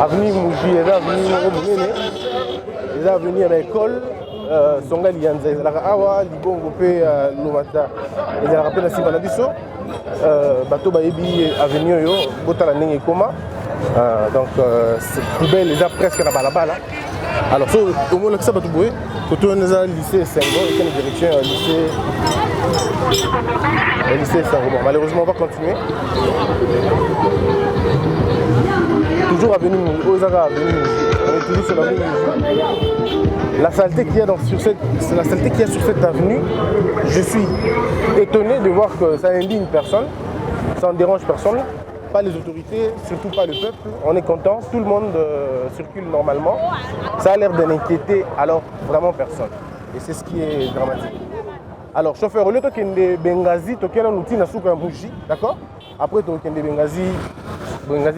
avenue Mouji, les avenues Monene, les avenues à l'école, Songa Lianza, les Awa, Libongo Pe, Lomata, les Arapes na Sibanabiso, Bateau Bayebi, avenue Yo, Botala Nenge Koma. Donc, c'est plus belle, les a presque la balabala. Alors, au moins, ça va tout bouger. Quand on est au lycée Senghor, il y a une direction au lycée Senghor. Bon, malheureusement, on va continuer. Toujours avenue Ozara, avenue. On est toujours sur l'avenue. La saleté qu'il y a sur cette avenue, je suis étonné de voir que ça indigne personne, ça ne dérange personne. Pas les autorités, surtout pas le peuple. On est content, tout le monde circule normalement. Ça a l'air de n'inquiéter alors vraiment personne. Et c'est ce qui est dramatique. Alors, chauffeur, au lieu de Benghazi, tu as un outil à Mouji, d'accord? Après, tu as Benghazi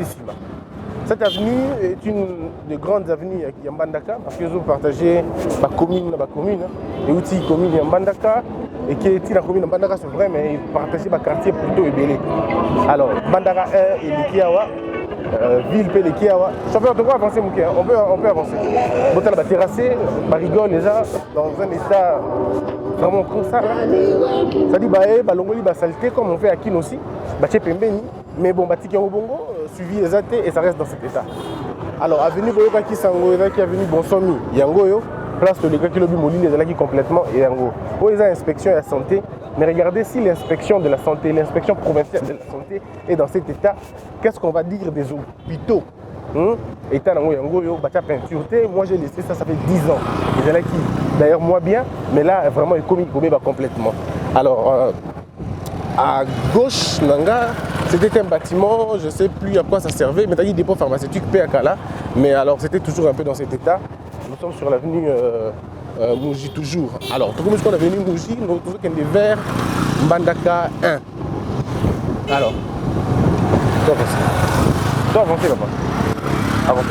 Sima. Cette avenue est une des grandes avenues à Yambandaka parce qu'ils ont partagé la commune, les outils communes Yambandaka. Et qui est la commune de Bandaka, c'est vrai, mais ils partagent le quartier plutôt ébélé. Alors, Bandaka 1 et les Kiawa, ville P les Kiawa. Chauffeur, on peut avancer, Mouké, on peut avancer. Botal va terrasser, on rigole déjà, dans un état vraiment comme ça. Ça dit, Longoli va saleté, comme on fait à Kin aussi, Pembeni, mais bon, Tiki Bongo, suivi les athées et ça reste dans cet état. Alors, avenue Boyoka Kisango, avenue Bonsomi, Yangoyo. Place de l'école qui est complètement et en gros. Pour les inspections et la santé, mais regardez si l'inspection de la santé, l'inspection provinciale de la santé est dans cet état, qu'est-ce qu'on va dire des hôpitaux? État en gros, peinture. Moi j'ai laissé ça fait 10 ans. Et là qui, d'ailleurs moi bien, mais là vraiment il commis complètement. Alors à gauche, Nanga, c'était un bâtiment, je ne sais plus à quoi ça servait, mais il y a des dépôts pharmaceutiques PAKala, mais alors c'était toujours un peu dans cet état. Nous sommes sur l'avenue Mouji toujours. Alors, tout comme on a l'avenue Mouji, nous avons des verts Mbandaka 1. Alors, toi avancer là-bas. Avance.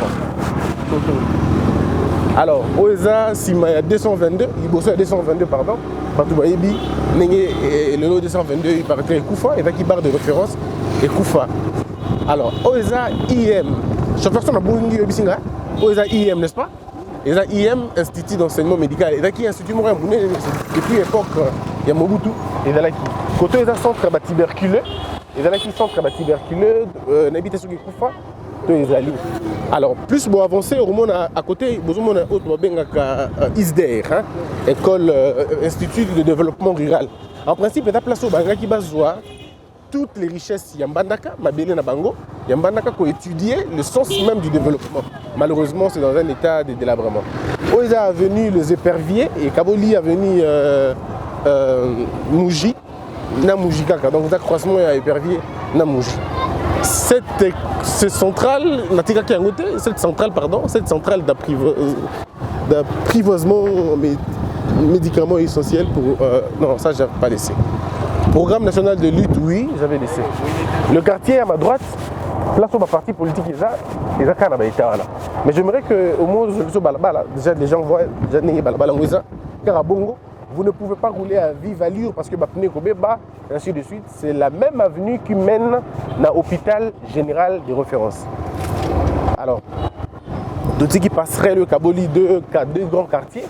Alors, Oeza, Sima, il y a 222, il bosse à 222, pardon. Batou Bayebi, le lot 222, il paraîtrait Koufa, et là qui barre de référence, et Koufa. Alors, Oeza IM, chauffeur son a Boungi Obisinga, Oeza IM, n'est-ce pas? Et là, IM, Institut d'enseignement médical. Et là, qui est Institut Morin depuis l'époque, il y a Mobutu. Et là, qui côté des centres tuberculeux. Et là, qui centre tuberculeux, n'habitation qui Koufa, tous les alliés. Alors, plus pour avancer, au monde à côté, vous avez un autre ISDER, École Institut de développement rural. En principe, il y a place au Banga qui base toutes les richesses Yambandaka, Mabélé Nabango, Yambandaka qui ont étudié le sens même du développement. Malheureusement, c'est dans un état de délabrement. Oeza a venu les éperviers et Kaboli a venu Mouji, Namouji Kaka. Donc, d'accroissement à épervier, Namouji. Cette centrale d'apprivoisement médicaments essentiels pour. Non, ça, je n'avais pas laissé. Programme national de lutte, oui, j'avais laissé. Le quartier à ma droite, place où ma partie politique est là, mais j'aimerais qu'au moins, déjà les gens voient, car à Bongo, vous ne pouvez pas rouler à vive allure parce que Bapne Kobeba, ainsi de suite. C'est la même avenue qui mène à l'hôpital général de référence. Alors, d'autres qui passeraient le Kaboli deux grands quartiers.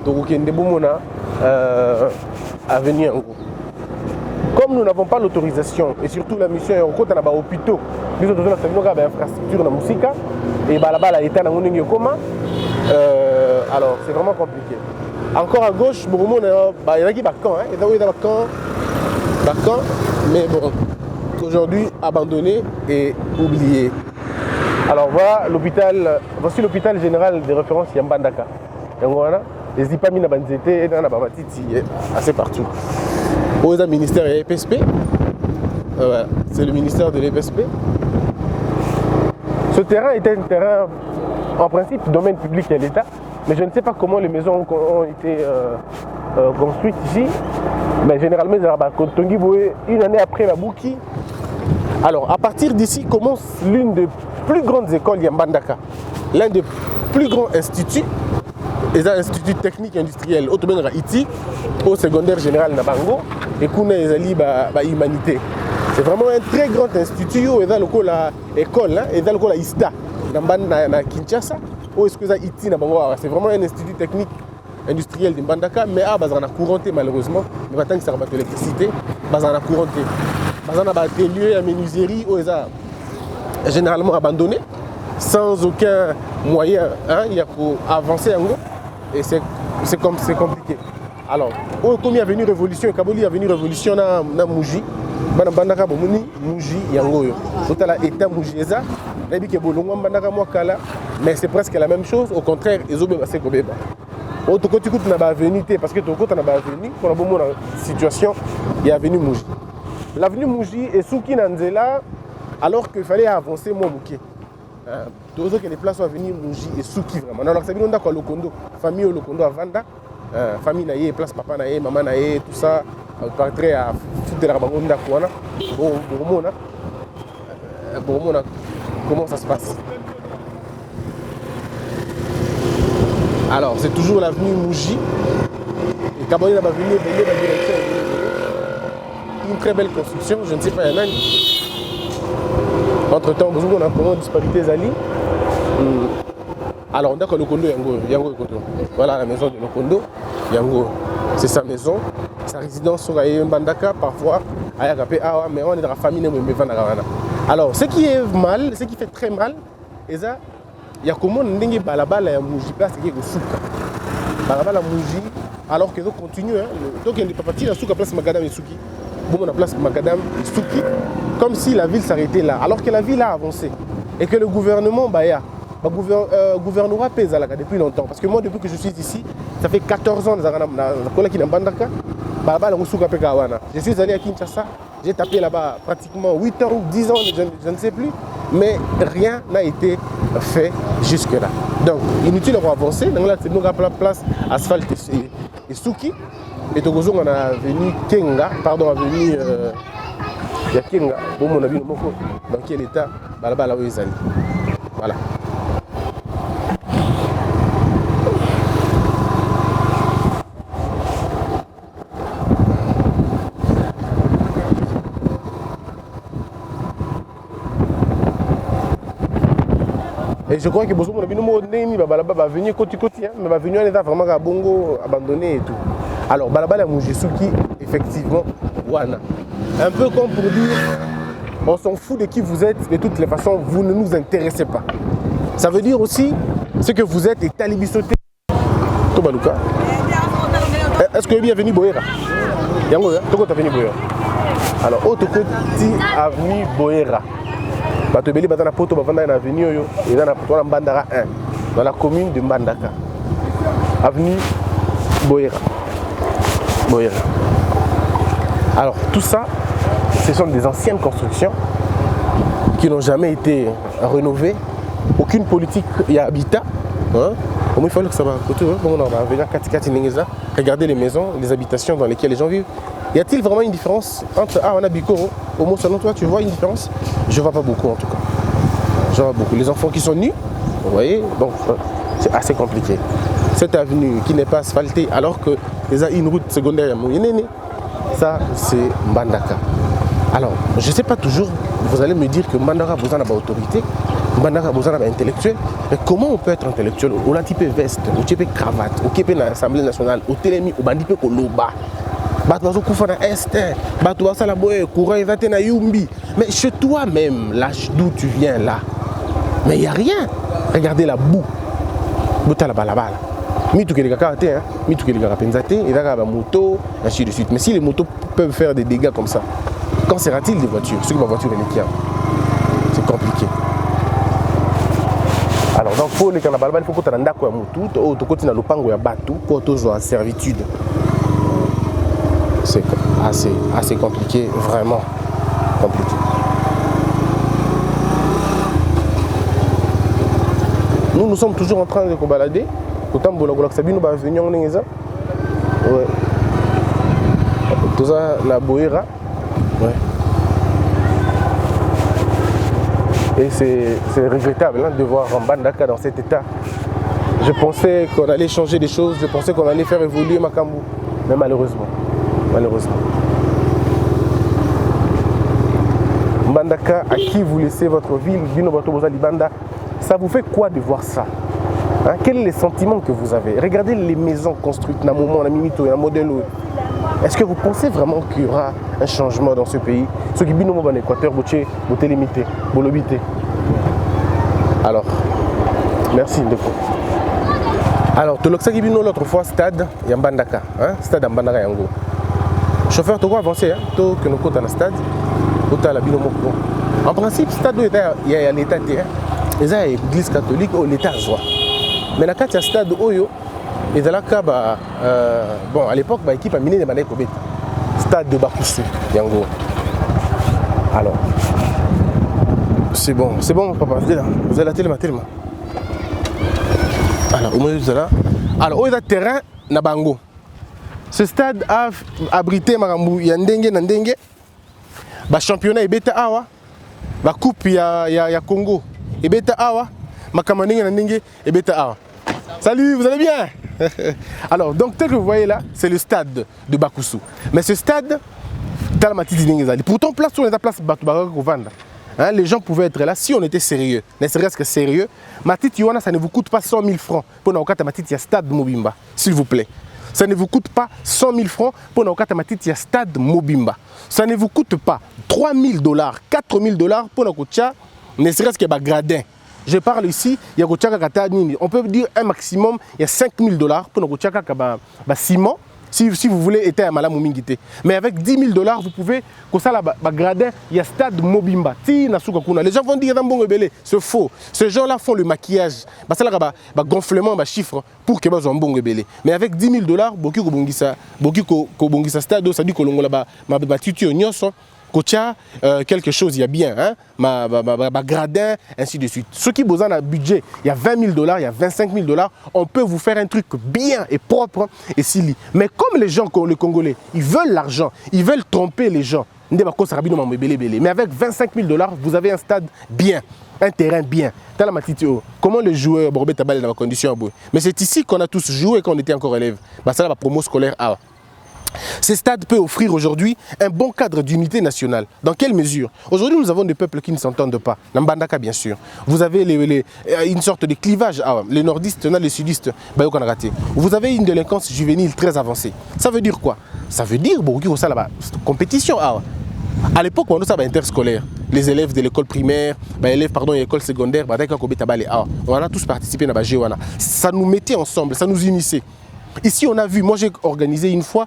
Donc, il y a des à venir en gros. Comme nous n'avons pas l'autorisation et surtout la mission est en côté dans les hôpitaux, nous avons l'infrastructure dans la musique et là-bas l'état dans le coma. Alors c'est vraiment compliqué. Encore à gauche, il y a qui vacant, il y a vacant, mais bon, aujourd'hui abandonné et oublié. Alors voilà l'hôpital, voici l'hôpital général de référence Yambandaka. Les IPAMI na banzete na bamatiti assez partout. Au ministère de l'EPSP, c'est le ministère de l'EPSP. Ce terrain est un terrain en principe domaine public à l'État, mais je ne sais pas comment les maisons ont été construites ici. Mais généralement, une année après la Bouki. Alors, à partir d'ici commence l'une des plus grandes écoles Yambandaka, l'un des plus grands instituts. Les instituts techniques industriels, au Haïti, au secondaire général Nabango, et qu'on a les humanité. C'est vraiment un très grand institut où il y a l'école, et il y a ISTA, dans Kinshasa, où est-ce que ça iti na bango. C'est vraiment un institut technique industriel de Mbandaka, mais à bazana couranté malheureusement, mais pas tant que ça va l'électricité, bazana couranté. Bazana ba atelier à menuiserie où ils a généralement abandonné, sans aucun moyen, hein, il y a pour avancer en gros, et c'est compliqué. Alors, comme il y a venu révolution, Kaboli a venu révolution na Mouji. Bana bandaka bomuni Mouji yango yo. Totala état Mouji eza, nabi ke bolongo bandaka mo kala, mais c'est presque la même chose, au contraire, ezobe ba seko beba. O to koti kutu na ba avenue té parce que to kota na ba avenue, pour la bonne situation, il y a avenue Mouji. L'avenue Mouji est souki na nzela alors qu'il fallait avancer moi muké. Tous que les places sont venues Mouji et souki vraiment. Alors ça veut dire quoi Lokondo, famille Lokondo à Vanda, famille naie, place papa naie, maman naie, tout ça. Partrait à foutre la bangonda kouana. Bon, comment ça se passe? Alors, c'est toujours l'avenue Mouji. Et Kaboni n'a pas venu venir la direction. Une très belle construction, je ne sais pas, il y en a une. Entre-temps, on a comment disparité Zali. Alors, on a que Lokondo Yango. Voilà la maison de Lokondo Yango. C'est sa maison. Sa résidence sur Mbandaka, parfois, mais on est dans la famille. Alors, ce qui est mal, ce qui fait très mal, il y a comment on a balabala ya Mouji, place qui est au souka. Balabala Mouji, alors que l'on continue. Donc, il n'y a pas parti dans la place Magadam et Souki. Bon, on a place Magadam et Souki, comme si la ville s'arrêtait là, alors que la ville a avancé. Et que le gouvernement, gouvernorat pèse depuis longtemps. Parce que moi, depuis que je suis ici, ça fait 14 ans que je suis allé à Kinshasa, j'ai tapé là-bas pratiquement 8 ans ou 10 ans, je ne sais plus, mais rien n'a été fait jusque-là. Donc, inutile de avancer. Donc là, c'est une place asphalte et Souki. Et donc, on a venu Kenga, pardon, avenue Kenga. Bon, on a vu dans quel état, là-bas, là où ils allaient. Voilà. Et je crois que beaucoup de gens va venir côté, mais va venir vraiment à Bongo abandonné et tout. Alors, Balabala Moujisuki, effectivement, Wana. Un peu comme pour dire, on s'en fout de qui vous êtes, de toutes les façons, vous ne nous intéressez pas. Ça veut dire aussi, ce que vous êtes est talibisoté. Tobaluka. Est-ce que bienvenue Boera? Yango, Toko t'as venu Boera. Alors, Otoko Ti Avenue Boera. Batobeli Batana Poto Bavanda na avenue Oyo, et dans la Mbandaka 1, dans la commune de Mbandaka. Avenue Boera. Alors, tout ça, ce sont des anciennes constructions qui n'ont jamais été rénovées. Aucune politique, il y a habitat. Hein? Il faut que ça va côté. On va venir regarder les maisons, les habitations dans lesquelles les gens vivent. Y a-t-il vraiment une différence entre on a Bikoro, au Mont Salon, toi tu vois une différence? Je ne vois pas beaucoup en tout cas. Je vois beaucoup. Les enfants qui sont nus, vous voyez, donc c'est assez compliqué. Cette avenue qui n'est pas asphaltée alors que il y a une route secondaire à Mouyénéné, ça c'est Mbandaka. Alors, je ne sais pas toujours, vous allez me dire que Mbandaka a besoin d'autorité, Mbandaka a besoin d'intellectuel, mais comment on peut être intellectuel? On a type veste, on type cravate, on type l'Assemblée nationale, on télémi, on bandit Koloba. Mais chez toi-même, là d'où tu viens là, mais il n'y a rien. Regardez la boue. Ainsi de suite. Mais si les motos peuvent faire des dégâts comme ça, qu'en sera-t-il des voitures? Ceux qui ma voiture est liquide. C'est compliqué. Alors, donc, pour les carnavals, il faut que tu aies un d'accord à moto, tu continues à l'opango à bateau pour toujours en servitude. C'est assez compliqué, vraiment compliqué. Nous sommes toujours en train de se balader. Autant que Sabine va venir en Néza. Ouais. Tout ça, la Boera. Ouais. Et c'est regrettable hein, de voir Mbandaka dans cet état. Je pensais qu'on allait changer des choses, je pensais qu'on allait faire évoluer Makambu. Mais malheureusement. Mbandaka, à qui vous laissez votre ville, Bino Bato Boza Libanda, ça vous fait quoi de voir ça? Hein? Quels sont les sentiments que vous avez? Regardez les maisons construites, dans moment, dans Mimito, dans modèle. Est-ce que vous pensez vraiment qu'il y aura un changement dans ce pays? Ceux qui Bino en Équateur, Boché, Boté limité, Bolobité. Alors, merci Ndeko. Alors, tu l'as dit l'autre fois, stade Yambandaka, hein? Stade Yambandaka Yango. Chauffeur, tu vas avancer, hein? Tu que nous comptons dans le stade, tu as la binomoko. En principe, stade il y a l'état, il y a l'église catholique ou l'état à soi. Mais dans le stade Oyo, et dans bon, à l'époque, l'équipe a miné les manèques au bête. Stade de Bakusu, Yango. Alors, c'est bon, papa, vous allez la télé, alors, au moins, vous allez là. Alors, où est le terrain Nabango? Ce stade a abrité Marambu Yandenge Nandenge. Le championnat est bêta awa. La coupe ya Congo est bêta awa. Makamanenge Nandenge est bêta awa. Salut, vous allez bien? Alors, donc, tel que vous voyez là, c'est le stade de Bakusu. Mais ce stade, pourtant, place où on est à place Batoubarak. Hein, les gens pouvaient être là si on était sérieux, ne serait-ce que sérieux. Matiti Yoana, ça ne vous coûte pas 100 000 francs pour n'avoir Matiti Stade Mobimba, s'il vous plaît. Ça ne vous coûte pas 100 000 francs pour n'avoir Matiti Stade Mobimba. Ça ne vous coûte pas 3 000 $, 4 000 $ pour n'avoir ne serait-ce que gradin. Je parle ici, il y a on peut dire un maximum, il y a 5 000 $. Pour n'avoir ciment. Si vous voulez être à Malam Mingité. Mais avec 10 000 $, vous pouvez, comme ça, gradin, il y a stade Mobimba. Les gens vont dire c'est faux. Ces gens-là font le maquillage. Gonflement, chiffre pour que vous ayez un bon rebelle. Mais avec 10 000 $, beaucoup de stade, ça dit que l'on a quelque chose, il y a bien, hein? Gradin, ainsi de suite. Ceux qui ont besoin d'un budget, il y a 20 000 $, il y a 25 000 $, on peut vous faire un truc bien et propre et silly. Mais comme les gens, les Congolais, ils veulent l'argent, ils veulent tromper les gens. Mais avec 25 000 $, vous avez un stade bien, un terrain bien. Comment les joueurs, dans la condition. Mais c'est ici qu'on a tous joué quand on était encore élèves. Ça, la promo scolaire. Ce stade peut offrir aujourd'hui un bon cadre d'unité nationale. Dans quelle mesure? Aujourd'hui, nous avons des peuples qui ne s'entendent pas. Nambandaka, bien sûr. Vous avez une sorte de clivage. Les nordistes, les sudistes. Vous avez une délinquance juvénile très avancée. Ça veut dire quoi? Ça veut dire que ça la compétition. À l'époque, on a interscolaire. Les élèves de l'école primaire, élèves de l'école secondaire, on a tous participé à la Géoana. Ça nous mettait ensemble, ça nous unissait. Ici, on a vu, moi j'ai organisé une fois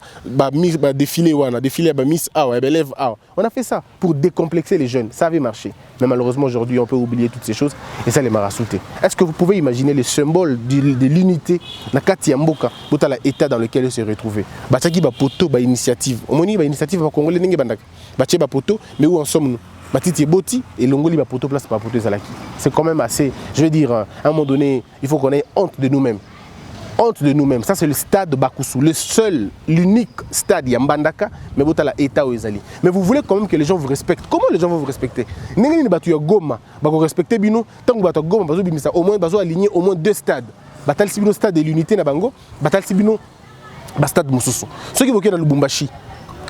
défilé à Miss A, élève A. On a fait ça pour décomplexer les jeunes. Ça avait marché. Mais malheureusement, aujourd'hui, on peut oublier toutes ces choses et ça les m'a rassouté. Est-ce que vous pouvez imaginer le symbole de l'unité dans Katiamboka, pour l'état dans lequel ils se retrouvaient? Bataki Bapoto, initiative. On m'a dit initiative au Congolais, Bataki Bapoto, mais où en sommes-nous? Matiti Boti et Longoli Bapoto place Bapoto Zalaki. C'est quand même assez, je veux dire, à un moment donné, il faut qu'on ait honte de nous-mêmes. Honte de nous-mêmes. Ça, c'est le stade de Bakusu, le seul, l'unique stade Yambandaka, mais vous avez l'État au Ezali. Mais vous voulez quand même que les gens vous respectent. Comment les gens vont vous respecter? Goma, vous respectez Bino, tant que vous avez Goma, au moins vous aligner au moins 2 stades. Batal Sibino, stade de l'unité Nabango, Batal Sibino, stade Moussousou. Ceux qui vont dans le Lubumbashi,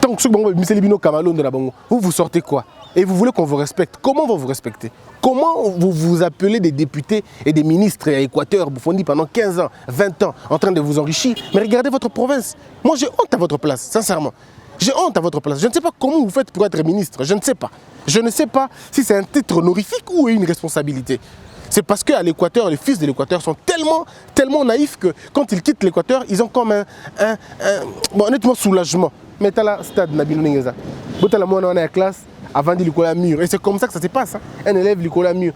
tant que ceux qui vont dans Bino Kamalon de Nabango, vous sortez quoi? Et vous voulez qu'on vous respecte. Comment on va vous respecter? Comment vous vous appelez des députés et des ministres à Équateur, Boufondi, pendant 15 ans, 20 ans, en train de vous enrichir? Mais regardez votre province. Moi, j'ai honte à votre place, sincèrement. J'ai honte à votre place. Je ne sais pas comment vous faites pour être ministre. Je ne sais pas. Je ne sais pas si c'est un titre honorifique ou une responsabilité. C'est parce qu'à l'Équateur, les fils de l'Équateur sont tellement naïfs que quand ils quittent l'Équateur, ils ont comme honnêtement, soulagement. Mais tu as la stade Nabil Ningeza. Tu as la moine en classe. Avant de l'école à mur. Et c'est comme ça que ça se passe. Hein. Un élève l'école à mur.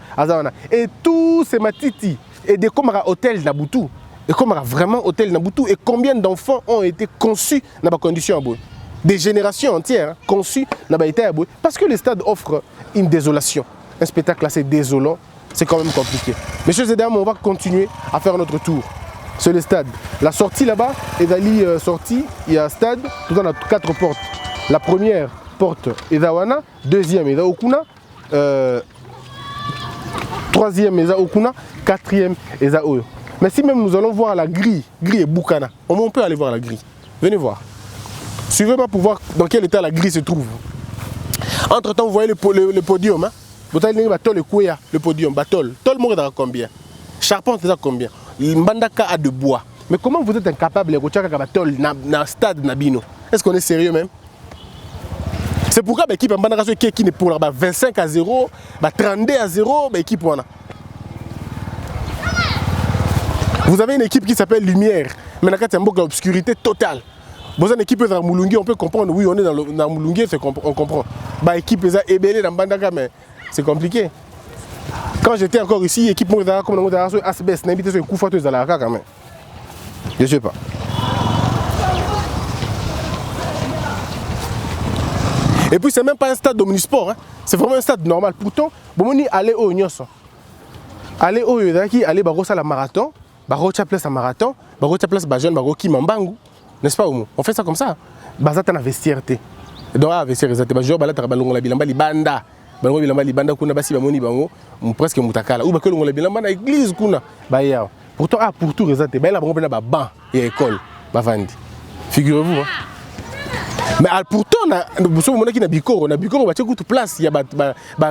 Et tous ces matiti. Et des comme hôtel Nabutu. Et comme vraiment hôtel Nabutu. Et combien d'enfants ont été conçus dans des conditions à bout? Des générations entières conçues dans des états à bout. Parce que le stade offre une désolation. Un spectacle assez désolant. C'est quand même compliqué. Messieurs et dames, on va continuer à faire notre tour. C'est le stade. La sortie là-bas est d'aller sortie. Il y a un stade. Tout on a 4 portes. La première porte Ezawana, deuxième Eza Okuna, troisième Eza Okuna, quatrième Eza Oyo. Mais si même nous allons voir la grille et Boukana, on peut aller voir la grille. Venez voir. Suivez-moi pour voir dans quel état la grille se trouve. Entre temps, vous voyez le podium. Hein? Vous avez le podium, batol. Tout le monde est à combien? Charpente est à combien? Mbandaka a de bois. Mais comment vous êtes incapable de retirer batol dans le stade Nabino? Est-ce qu'on est sérieux même? C'est pourquoi l'équipe Mbandaka qui est pour 25-0, 32-0, l'équipe on a. Vous avez une équipe qui s'appelle Lumière, mais il y a une obscurité totale. Vous avez une équipe dans Moulungi, on peut comprendre, oui, on est dans Moulungi, on comprend. L'équipe est ébélée dans Bandaka, mais c'est compliqué. Quand j'étais encore ici, l'équipe comme dans ASBES, n'a invité sur un coup de à la quand même. Je ne sais pas. Et puis, ce n'est même pas un stade d'omnisport, hein. C'est vraiment un stade normal. Pourtant, bon, on y allait au Nyos. Aller au Yodaki, aller à la marathon. Barocha place à marathon, barocha place bajeune, baroki mambangu, n'est-ce pas? On fait ça comme ça. Bazata na vestiaire. Donc à vestiaire exact. Bajou balata balongo la bilamba libanda. Balongo bilamba libanda kuna basi bamoni bango, presque mutakala. Ou bakolongo la bilamba na église kuna. Ba ya. Pourtant pour tout exact. Ba la bango na ba ban et école, ba vandi. Figurez-vous. Hein? Mais pourtant vous savez mon qui na Bikoro ba tchekou toute place, il y a ba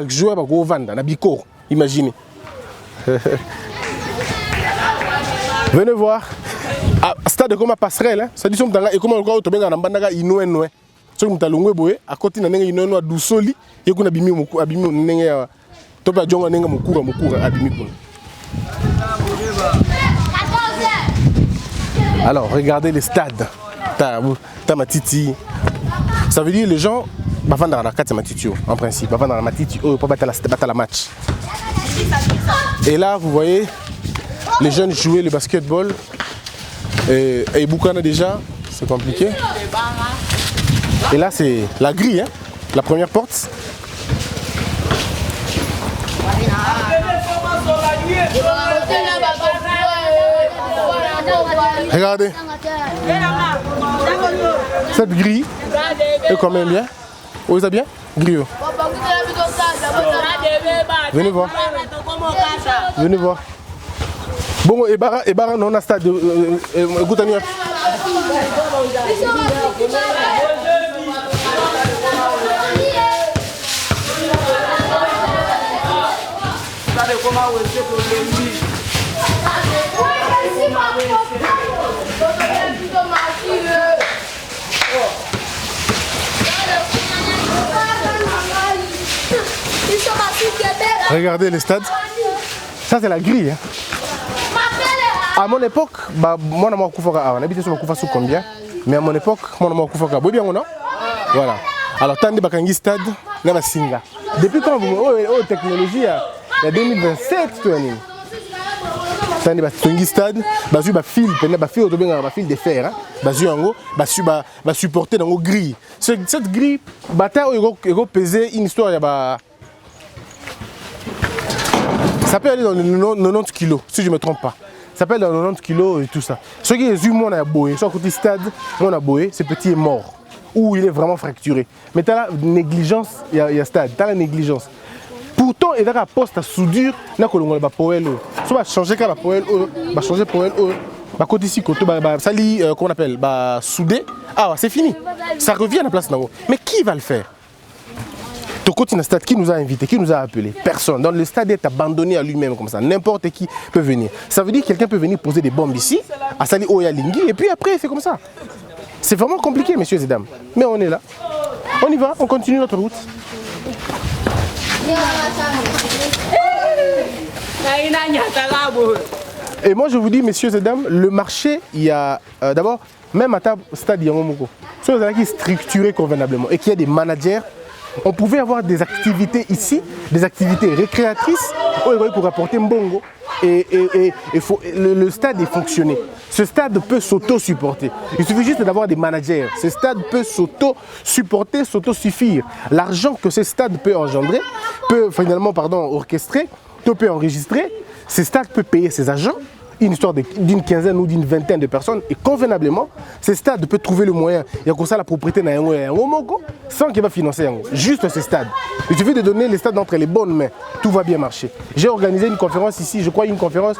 joueur ba go vanda na Bikoro. Imaginez. Venez voir. Stade comme passerelle, ça dit comme et comment encore to benga na bandaka inouenoué. So comme talongwe boye à côté na nenga inouenoué dusoli, yeko na bimi nenga to pa jonga nenga mukura abimi kuna. Alors, regardez les stades. Ta matiti. Ça veut dire les gens va vendre la carte matiti en principe, va vendre la matiti pour battre la match. Et là, vous voyez les jeunes jouer le basketball et Boukana déjà, c'est compliqué. Et là c'est la grille, hein, la première porte. Regardez. Cette grille est quand même bien. Vous avez bien? Grille. Venez voir. Venez voir. Bon, et Bara, non, on a stade. Écoute, regardez les stades. Ça, c'est la grille. Hein. À mon époque, moi, on habitait sur Koufa sous combien? Mais à mon époque, moi, on bien, non? Voilà. Alors, tant de Bakangi stade, on a Singa. Depuis quand vous avez technologie, il y a 2027, tant de Bakangi stade, basu ba fil, fil de fer, va supporter dans nos grilles. Cette grille, bataille, il va peser une histoire, ça peut aller dans les 90 kilos, si je ne me trompe pas. Ça peut aller dans les 90 kilos et tout ça. Ce qui est moi, on a boé. Sur le côté stade, on a boé, ce petit est mort. Ou il est vraiment fracturé. Mais tu as la négligence, il y a stade, tu as la négligence. Pourtant, il y a un poste à soudure, il y a un poêle. Si on va changer la poêle, on va changer le poêle. Côté ici, ça lit, qu'on appelle, soudé. Ah, c'est fini. Ça revient à la place. Mais qui va le faire? Tokoti stade, qui nous a invités, qui nous a appelés? Personne. Donc le stade est abandonné à lui-même comme ça. N'importe qui peut venir. Ça veut dire que quelqu'un peut venir poser des bombes ici, à Sali Oyalingi, et puis après c'est comme ça. C'est vraiment compliqué, messieurs et dames. Mais on est là. On y va, on continue notre route. Et moi je vous dis, messieurs et dames, le marché, il y a d'abord, même à table stade Yangomoko, ceux qui sont structurés convenablement et qui a des managers. On pouvait avoir des activités ici, des activités récréatrices pour apporter Mbongo et le stade est fonctionné. Ce stade peut s'auto-supporter. Il suffit juste d'avoir des managers. Ce stade peut s'auto-supporter, s'auto-suffire. L'argent que ce stade peut engendrer, peut finalement orchestrer, peut enregistrer. Ce stade peut payer ses agents. Une histoire d'une quinzaine ou d'une vingtaine de personnes et convenablement, ce stade peut trouver le moyen. Il y a comme ça la propriété sans qu'il va financer juste ce stade. Il suffit de donner les stades entre les bonnes mains. Tout va bien marcher. J'ai organisé une conférence ici, je crois une conférence,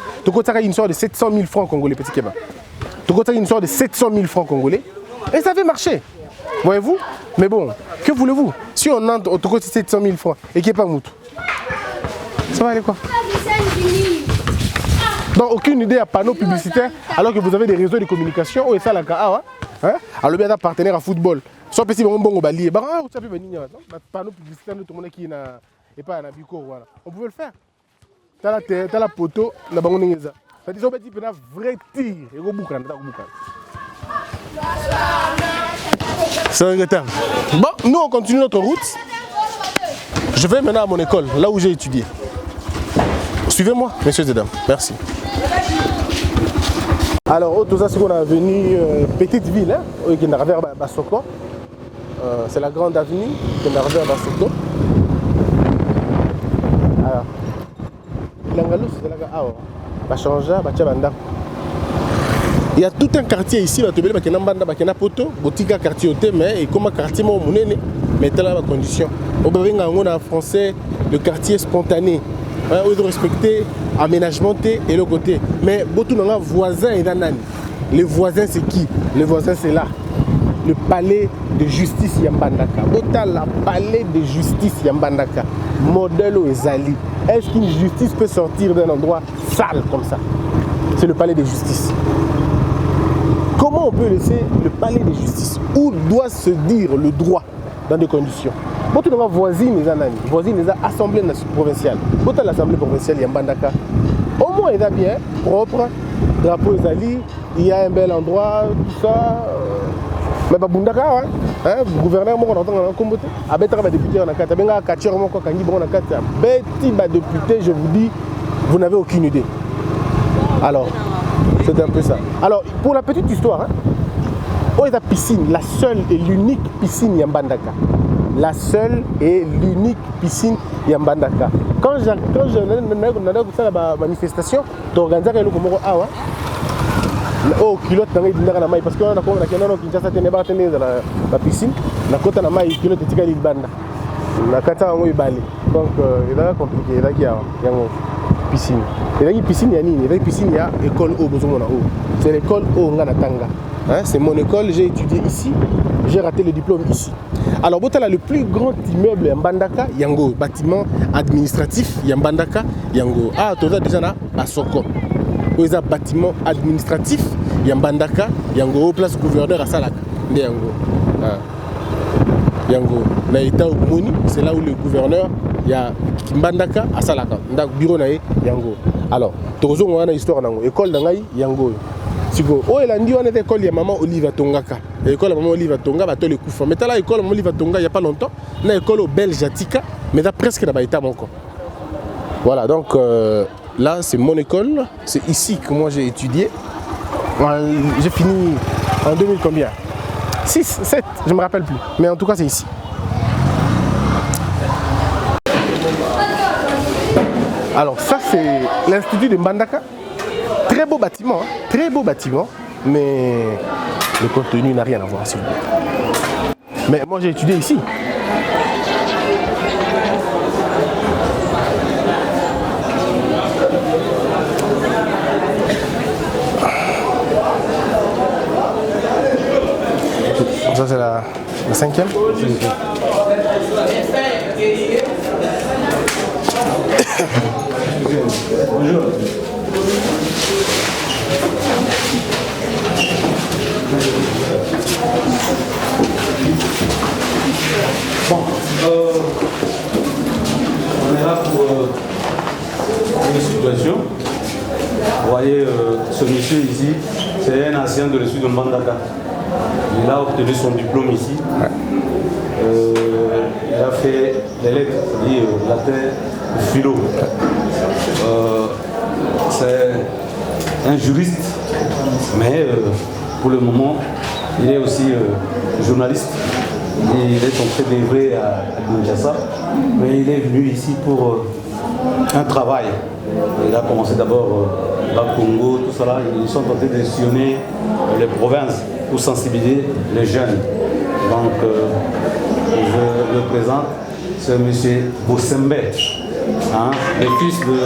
une sorte de 700 000 francs congolais, petit Kéba. Une sorte de 700 000 francs congolais et ça avait marché. Voyez-vous? Mais bon, que voulez-vous? Si on entre, on te coûte 700 000 francs et qu'il n'y ait pas Moutou, ça va aller quoi? Donc aucune idée à panneau publicitaire alors que vous avez des réseaux de communication. Et ça, la KA, alors bien partenaire à football. Soit petit bon bon balier. Bah ça peut venir panneau publicitaire tout le monde qui n'a et pas un bico voilà. On pouvait le faire. T'as la poteau, la bango n'engeza. Ça dit ça petit peu un vrai tir et go boucan, c'est regrettable. Bon, nous on continue notre route. Je vais maintenant à mon école, là où j'ai étudié. Suivez-moi, messieurs et dames. Merci. Alors, tout ça, c'est qu'on a venu petite ville, hein, qui est vers Bassoko. C'est la grande avenue qui est vers Bassoko. Alors, il y a tout un quartier ici, il y a un poto, boutique quartier, mais comme un quartier, mais telle la condition. En français, le quartier spontané. Ils ont respecté l'aménagement et le côté. Mais beaucoup de voisins et d'anani. Les voisins, c'est qui? Les voisins, c'est là. Le palais de justice Yambandaka. Autant le palais de justice Yambandaka. Modèle au Ezali. Est-ce qu'une justice peut sortir d'un endroit sale comme ça? C'est le palais de justice. Comment on peut laisser le palais de justice? Où doit se dire le droit dans des conditions? Beaucoup de voisines, les assemblées provinciales. Beaucoup de l'assemblée provinciale Yambandaka. Au moins, il est bien propre. Drapeau Ezali, il y a un bel endroit, tout ça. Mais Bundaka, le gouverneur, on entend en combattre. Avec un député, on a quatre. Avec un catcheur, on a quatre. Avec député, je vous dis, vous n'avez aucune idée. Alors, c'est un peu ça. Alors, pour la petite histoire, où est la piscine? La seule et l'unique piscine Yambandaka. La seule et l'unique piscine Yambandaka. Quand je fais la manifestation, tu organises le Komoro Awa. Oh, culotte dans la maille parce qu'on a la piscine. La côte à la maille, culotte est égale banda. La kata en bali. Donc, il est compliqué. Il y a une piscine. Il y a une piscine, il y a une piscine, il y a l'école au besoin. C'est l'école au Nganatanga. C'est mon école, j'ai étudié ici. J'ai raté le diplôme ici. Alors, Botala, le plus grand immeuble Yambandaka, Yango, bâtiment administratif Yambandaka, Yango. Ah, tu as déjà là, à Soko. Ils ont bâtiment administratif Yambandaka, Yango, place gouverneur à Salaka. Yango. Yango. Na état au Moni, c'est là où le gouverneur, il y a Mbandaka à Salaka. Dans le bureau, Yango. Alors, tu as une histoire dans l'école d'Angaï, Yango. Oh, il a dit qu'on était école, il y a maman Oliva Tongaka. L'école maman Oliva Tonga, bah, le coup. Mais là, l'école maman Oliva Tonga, il n'y a pas longtemps. Là, l'école au Belge Atika, mais là, presque là-bas, il encore. Voilà, donc là, c'est mon école. C'est ici que moi j'ai étudié. J'ai fini en 2000 combien? 6, 7, je ne me rappelle plus. Mais en tout cas, c'est ici. Alors, ça, c'est l'Institut de Mbandaka. Très beau bâtiment, très beau bâtiment, mais le contenu n'a rien à voir, s'il vous plaît. Mais moi j'ai étudié ici. Ça c'est la 5e. Bonjour. Bon, on est là pour une situation. Vous voyez, ce monsieur ici, c'est un ancien de l'Institut de Mbandaka. Il a obtenu son diplôme ici. Il a fait les lettres, c'est-à-dire latin, philo. C'est un juriste, mais pour le moment, il est aussi journaliste. Il est en train d'œuvrer à Kinshasa, mais il est venu ici pour un travail. Il a commencé d'abord dans le Congo, tout ça là. Ils sont en train de sillonner les provinces pour sensibiliser les jeunes. Donc, je le présente, c'est M. Bossembe, hein, le fils de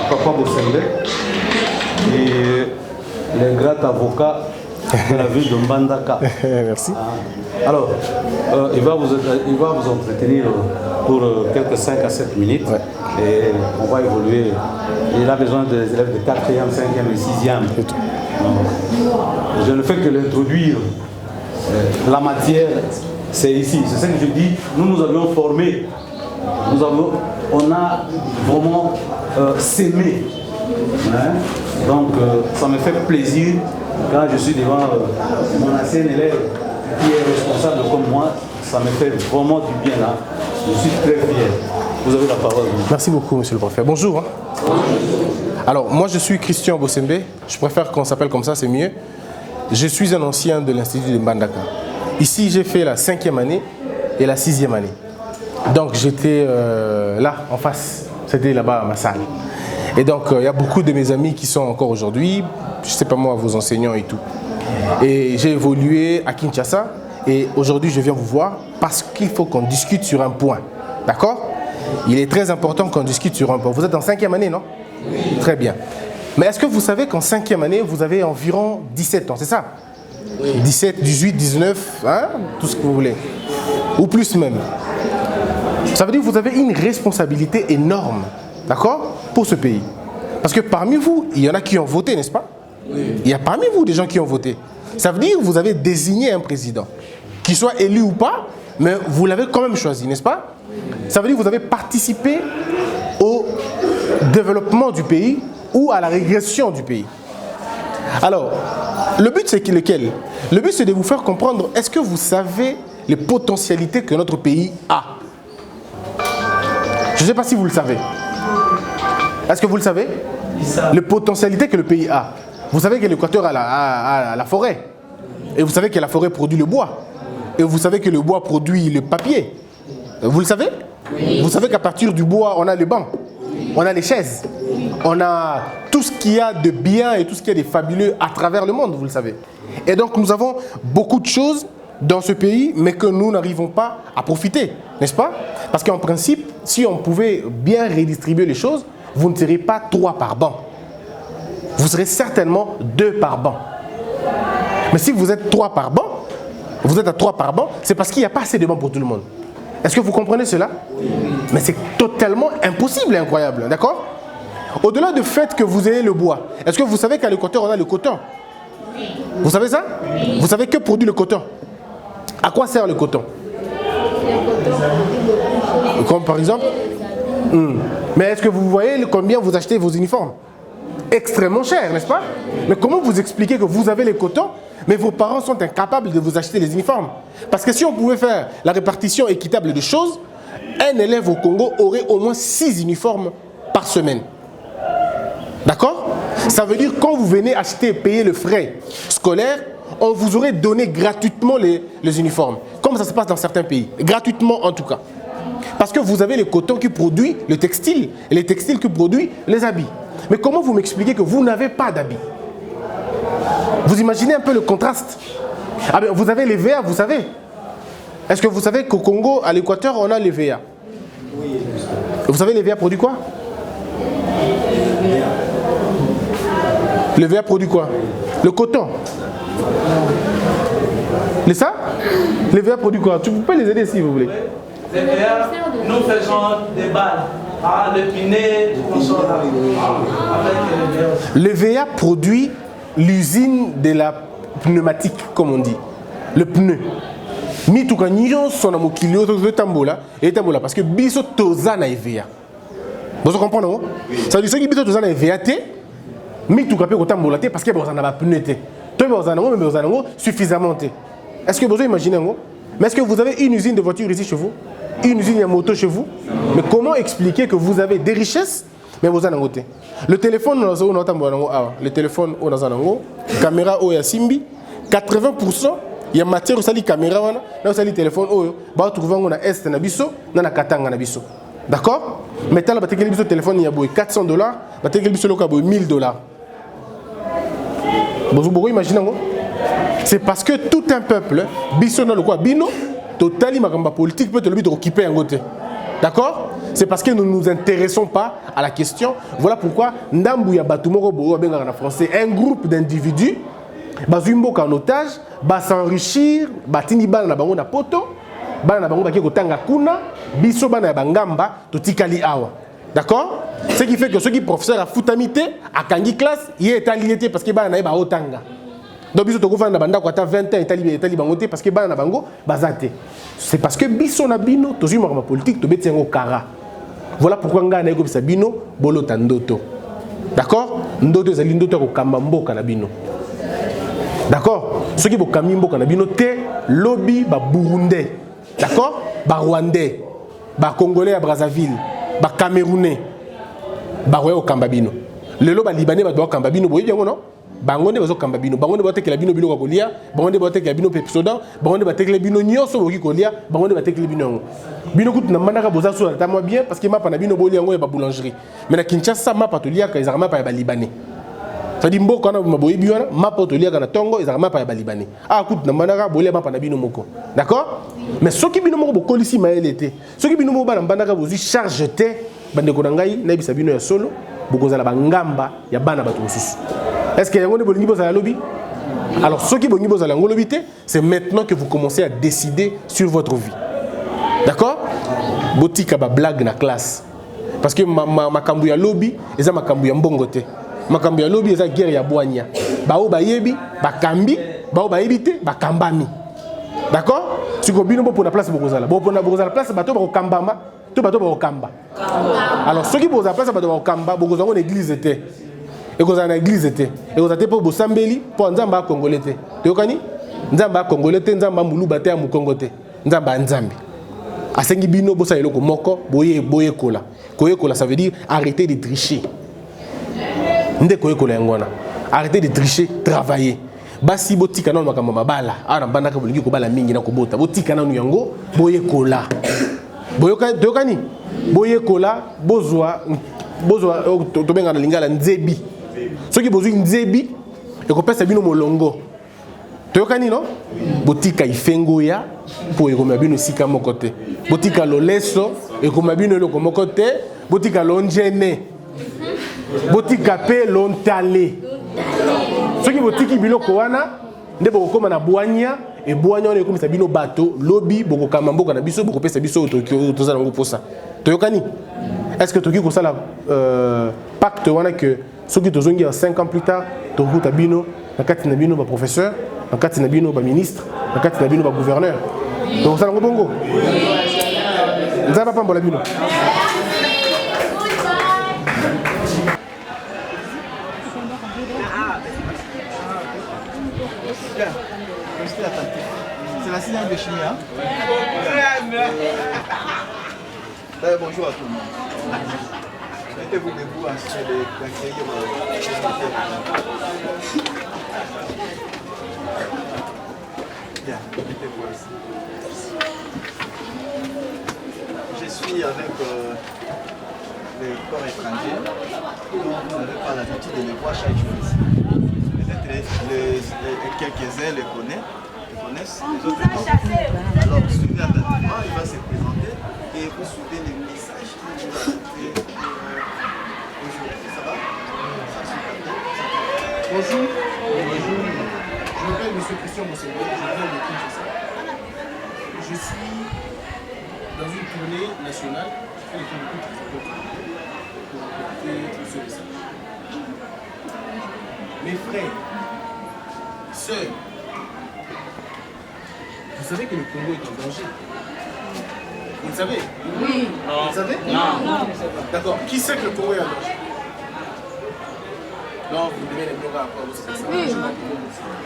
Papa Bossembe, et le grand avocat de la ville de Mbandaka. Merci. Alors, il va vous entretenir pour quelques 5 à 7 minutes. Ouais. Et on va évoluer. Il a besoin des élèves de 4e, 5e et 6e. Je ne fais que l'introduire. La matière, c'est ici. C'est ce que je dis. Nous avions formé. On a vraiment s'aimé. Hein? Donc, ça me fait plaisir quand je suis devant mon ancien élève qui est responsable comme moi. Ça me fait vraiment du bien là. Je suis très fier. Vous avez la parole. Merci beaucoup, monsieur le préfet. Bonjour. Hein. Alors, moi, je suis Christian Bossembe. Je préfère qu'on s'appelle comme ça, c'est mieux. Je suis un ancien de l'Institut de Mbandaka. Ici, j'ai fait la 5e année et la 6e année. Donc, j'étais là, en face. C'était là-bas à ma salle. Et donc, il y a beaucoup de mes amis qui sont encore aujourd'hui, je ne sais pas moi, vos enseignants et tout. Et j'ai évolué à Kinshasa. Et aujourd'hui, je viens vous voir parce qu'il faut qu'on discute sur un point. D'accord? Il est très important qu'on discute sur un point. Vous êtes en 5e année, non? Oui. Très bien. Mais est-ce que vous savez qu'en 5e année, vous avez environ 17 ans, c'est ça? Oui. 17, 18, 19, hein? Tout ce que vous voulez. Ou plus même. Ça veut dire que vous avez une responsabilité énorme, d'accord? Pour ce pays. Parce que parmi vous, il y en a qui ont voté, n'est-ce pas? Oui. Il y a parmi vous des gens qui ont voté. Ça veut dire que vous avez désigné un président. Qu'il soit élu ou pas, mais vous l'avez quand même choisi, n'est-ce pas? Ça veut dire que vous avez participé au développement du pays ou à la régression du pays. Alors, le but c'est lequel? Le but c'est de vous faire comprendre, est-ce que vous savez les potentialités que notre pays a? Je ne sais pas si vous le savez. Est-ce que vous le savez? Les potentialités que le pays a. Vous savez que l'Équateur a la forêt. Et vous savez que la forêt produit le bois. Et vous savez que le bois produit le papier. Vous le savez? Oui. Vous savez qu'à partir du bois, on a les bancs, on a les chaises, on a tout ce qu'il y a de bien et tout ce qu'il y a de fabuleux à travers le monde, vous le savez. Et donc nous avons beaucoup de choses dans ce pays, mais que nous n'arrivons pas à profiter, n'est-ce pas? Parce qu'en principe, si on pouvait bien redistribuer les choses, vous ne serez pas 3 par banc. Vous serez certainement 2 par banc. Mais si vous êtes 3 par banc, vous êtes à 3 par banc, c'est parce qu'il n'y a pas assez de bancs pour tout le monde. Est-ce que vous comprenez cela? Mais c'est totalement impossible et incroyable, d'accord? Au-delà du fait que vous ayez le bois, est-ce que vous savez qu'à l'Équateur, on a le coton? Vous savez ça? Vous savez que produit le coton? À quoi sert le coton? Comme par exemple? Mais est-ce que vous voyez combien vous achetez vos uniformes? Extrêmement cher, n'est-ce pas? Mais comment vous expliquez que vous avez les cotons, mais vos parents sont incapables de vous acheter les uniformes? Parce que si on pouvait faire la répartition équitable de choses, un élève au Congo aurait au moins 6 uniformes par semaine. D'accord? Ça veut dire que quand vous venez acheter, payer le frais scolaire, on vous aurait donné gratuitement les uniformes. Comme ça se passe dans certains pays. Gratuitement en tout cas. Parce que vous avez les cotons qui produisent le textile et les textiles qui produisent les habits. Mais comment vous m'expliquez que vous n'avez pas d'habits? Vous imaginez un peu le contraste? Ah ben, vous avez les VA, vous savez. Est-ce que vous savez qu'au Congo, à l'Équateur, on a les VA? Oui. Vous savez les VA produisent quoi? Le VA produit quoi? Le coton. Les ça? Les VA produit quoi? Tu peux les aider si vous voulez. Les VA, nous faisons des balles. Ah, le pinet, on sort avec le VA produit l'usine de la pneumatique, comme on dit. Le pneu. Mi tout canyon son amokilio to tambola et tambola parce que biso tozana VA. Vous comprenez non? Ça veut dire que biso tozana VA té mi tout capé ko tambola té parce que vous en avez pneu té. Toi vous en avez mais vous en avez suffisamment té. Est-ce que vous imaginez ngo? Mais est-ce que vous avez une usine de voitures ici chez vous? Une usine de moto chez vous? Mais comment expliquer que vous avez des richesses mais vous en avez té? Le téléphone le téléphone on a caméra o ya simbi 80%. Il y a matière où les caméras, où les téléphones, où on trouve na est na biso, na katanga na biso. D'accord? Mais tant que le téléphone il y a $400, le biso il y a $1000. Vous imaginez? C'est parce que tout un peuple, biso na le quoi bino, totali makamba politique peut le but d'occuper un côté. D'accord? C'est parce que nous ne nous intéressons pas à la question. Voilà pourquoi Ndambu ya batumoko bo benga en français un groupe d'individus bazwi mboka en otage, s'enrichir, batindi bana na bango na poto, bana na bango baki kotanga kuna, biso bana ya bangamba totikali awa. D'accord? Ce qui fait que ceux qui professeur a foutamité, a kangi classe, il est allié parce que bana na ba otanga. Donc biso toko fanda banda ko ata 20 ans etali bangote parce que bana na bango bazate. C'est parce que biso na bino tozui ma politique to beti yango kara. Voilà pourquoi nga na ko bisa bino bolo tandoto. D'accord? Ndoto ezali ndoto ko kamba mboka na bino. D'accord? Ceux qui bokambi mboka na bino te lobby ba burundais. D'accord? Ba rwandais, ba congolais à Brazzaville, ba camerounais, ba royo kamba bino. Lelo ba libanais ba do kamba bino boyi yango non? Bangonde bazo kamba bino, bangonde batekela bino bilo ko lia, bangonde batekela bino pepsodan, bangonde batekela bino nyonso boki ko lia, bangonde batekela bino. Bino kutu na manaka boza so ta moi bien parce que mapa na bino boli yango ya ba boulangerie. Mais na Kinshasa mapa to lia ka ezarama pa ya ba libanais. Ça dit mboka na boyi biona mapa to lia ka na tongo ezarama pa ya ba libanais. Ah kutu na manaka boli mapa na bino moko. D'accord? Mais soki bino moko bokolisi maelete. Soki bino moko ba na manaka bozi charge te bande ko ngai na bisa bino ya solo bokozala bangamba ya bana bato mosusu. Est-ce que vous avez un lobby? Alors, ceux qui ont un lobby, c'est maintenant que vous commencez à décider sur votre vie. D'accord? Botika ba blague na classe. Parce que ma kambuya lobby, et ça ma kambuya mbongote. Ma kambuya lobby, et ça guerre ya boanya. Bao ba yebi, ba kambi, bao ba yebite, ba kambami. D'accord? Si vous avez pour la place, vous avez la place, vous avez kambama, tout bateau kamba. Alors, ceux qui ont la place, vous avez kamba, vous avez une église. Et vous avez une église. Et vous avez pour Bosambeli, pour Nzamba Congolais. Tu connais? Nzamba Congolais, Nzamba Moulou Baté, Moukongote. Nzamba Nzambi. A Sengibino, Bossa Eloko Moko, Boye Kola. Koye Kola, ça veut dire arrêtez de tricher. Nde Koye Kola Ngona. Arrêtez de tricher, travaillez. Basi botika na makamama bala. Ara mbandaka bolingi ko bala mingi na ko bota. Botika na yango, Boye Kola. Boyoka, tu connais? Boye Kola, Bozwa tobenga na lingala nzebi. Ceux qui besoin nzebi et qu'on pèse bino molongo. Toyokani non? Botika ifengoya pour ekomia bino sika mokote. Botika loleso ekomia bino loko mokote, botika lonjene. Botika pe lontale. Ceux qui botiki biloko wana nde bokoma na boanya et boanya on ekomisa bino bateau, lobby boko kamamboka na biso boko pèse biso tozala ngo posa. Toyokani? Est-ce que tu as dit que pacte que ceux qui ont 5 ans plus tard, tu as bino, un professeur, un ministre, un gouverneur. Donc ça, c'est un bongo. Nous n'avons pas de bino. C'est la signale de chimie, hein? Bonjour à tout le monde. Mettez-vous debout en train d'accueillir bien, mettez-vous ici. Je suis avec les corps étrangers, donc vous n'avez pas l'habitude de les voir chaque jour ici. Peut-être quelques-uns les connaissent, les autres non. Alors suivez attentivement, il va se présenter et vous suivez les messages qu'il vous a fait aujourd'hui. Ça va? Bonjour. Bonjour. Je m'appelle M. Christian Mosselé, je viens de Kinshasa. Je suis dans une tournée nationale. Je fais les tours de toutes les époques pour écouter ce message. Mes frères, sœurs, vous savez que le Congo est en danger. Vous le savez? Oui. Vous le savez? Non. D'accord. Qui sait que le Congo est en danger? Non, vous devez les bloquer après vous savez ça. Oui.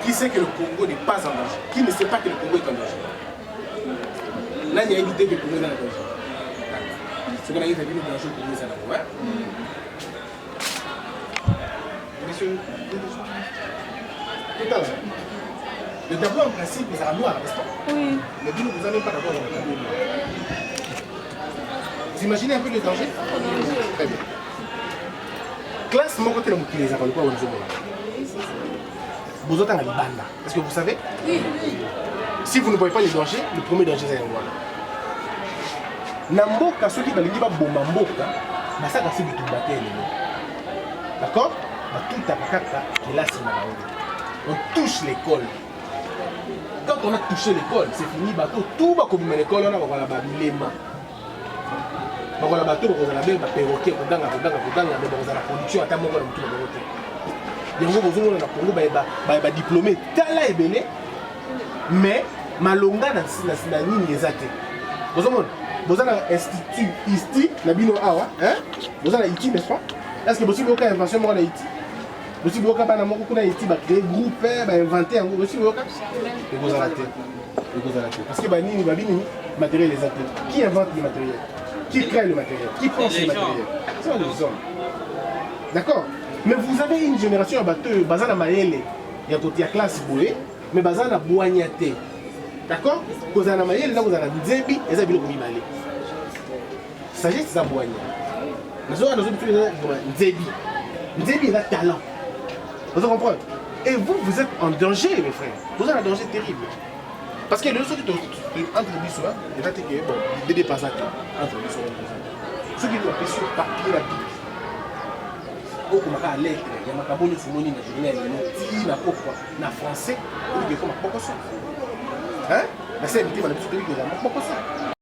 Qui sait que le Congo n'est pas en danger? Qui ne sait pas que le Congo est en danger? Là, il y a évité que le Congo est en danger. Ce qu'on a dit, c'est que le danger, le Congo est en danger. Monsieur, tout à l'heure. Le tableau en principe est à noir, n'est-ce pas? Oui. Mais vous n'avez même pas d'abord dans le tableau noir. Vous imaginez un peu le danger? Très bien. Classe, mon côté, les les quoi vous êtes en Libanda. Est-ce que vous savez? Oui. Si vous ne voyez pas les dangers, le premier danger c'est un voilà. Namboka, ceux qui vont dire Bomamboka, ça c'est du tout battre. D'accord? Tout à part qui est là, c'est on touche l'école. Quand on a touché l'école, c'est fini, bateau, tout va comme l'école, on a la bilema. On a la bateau, on a la perroquet, on a la production, à ta mort, on a tout le monde. Il y a un Congo, on a diplômé, tala et belé, mais malonga na nini ezate. Vous avez un institut ici, na bino awa, hein? Vous avez un ITI, n'est-ce pas? Est-ce que vous avez aucune invention dans l'IT? Vous avez aucun ITI, créer groupe, inventer un groupe, vous avez aucun? Et vous avez parce que matériel les athlètes. Qui invente le matériel? Qui crée le matériel? Qui pense le matériel? C'est les hommes. D'accord? Mais vous avez une génération à battre, Bazana Maëlle, il y a côté classe bouée, mais Bazana Boignaté. D'accord? Vous avez un Maëlle, là vous avez un Nzebi, et vous avez un Mimale. Sagesse, c'est un Boigna. Nous avons un Nzebi. Nzebi, il a talent. Vous comprenez? Et vous, vous êtes en danger, mes frères. Vous êtes en danger terrible. Parce que le seul qui est entre les soins, il va te dire, bon, des dépassages entre les soins. Ceux qui ont fait sur papier la Bible. Au Komaka à lettre, il y a Makaboni Fumoni, na journée, na pourquoi, na français, il y a comme un peu ça. Hein? La CMT, on a plus de pourquoi ça.